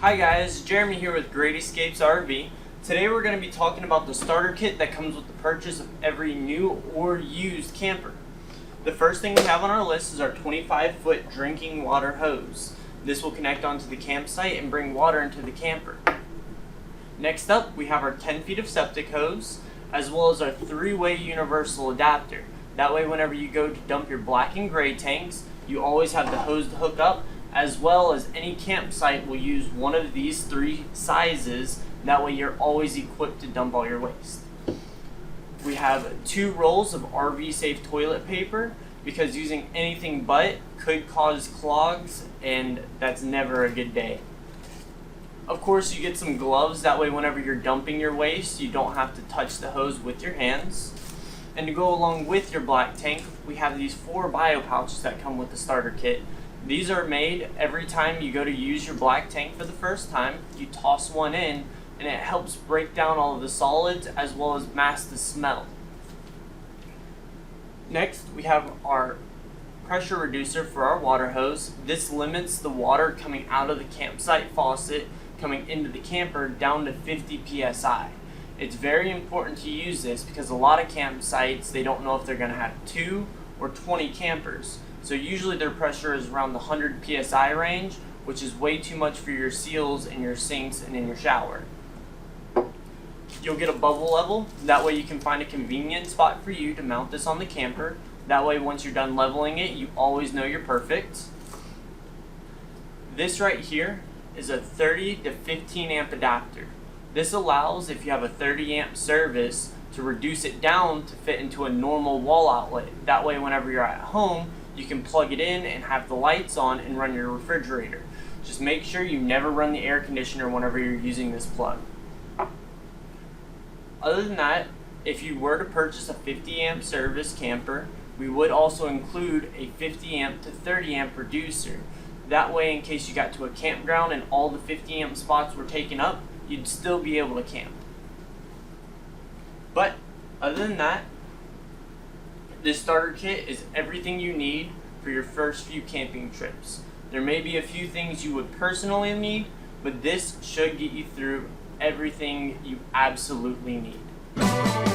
Hi guys, Jeremy here with Great Escapes RV. Today we're going to be talking about the starter kit that comes with the purchase of every new or used camper. The first thing we have on our list is our 25-foot drinking water hose. This will connect onto the campsite and bring water into the camper. Next up, we have our 10 feet of septic hose, as well as our 3-way universal adapter. That way whenever you go to dump your black and gray tanks, you always have the hose to hook up, as well as any campsite will use one of these 3 sizes. That way you're always equipped to dump all your waste. We have 2 rolls of RV safe toilet paper, because using anything but could cause clogs, and that's never a good day. Of course, you get some gloves, that way whenever you're dumping your waste you don't have to touch the hose with your hands. And to go along with your black tank, we have these 4 bio pouches that come with the starter kit. These are made every time you go to use your black tank for the first time. You toss one in and it helps break down all of the solids as well as mask the smell. Next, we have our pressure reducer for our water hose. This limits the water coming out of the campsite faucet coming into the camper down to 50 psi. It's very important to use this because a lot of campsites, they don't know if they're going to have 2 or 20 campers. So usually their pressure is around the 100 psi range, which is way too much for your seals in your sinks and in your shower. You'll get a bubble level. That way you can find a convenient spot for you to mount this on the camper. That way once you're done leveling it, you always know you're perfect. This right here is a 30 to 15 amp adapter. This allows, if you have a 30 amp service, to reduce it down to fit into a normal wall outlet. That way whenever you're at home, you can plug it in and have the lights on and run your refrigerator. Just make sure you never run the air conditioner whenever you're using this plug. Other than that, if you were to purchase a 50 amp service camper, we would also include a 50 amp to 30 amp reducer. That way, in case you got to a campground and all the 50 amp spots were taken up, you'd still be able to camp. But other than that, this starter kit is everything you need for your first few camping trips. There may be a few things you would personally need, but this should get you through everything you absolutely need.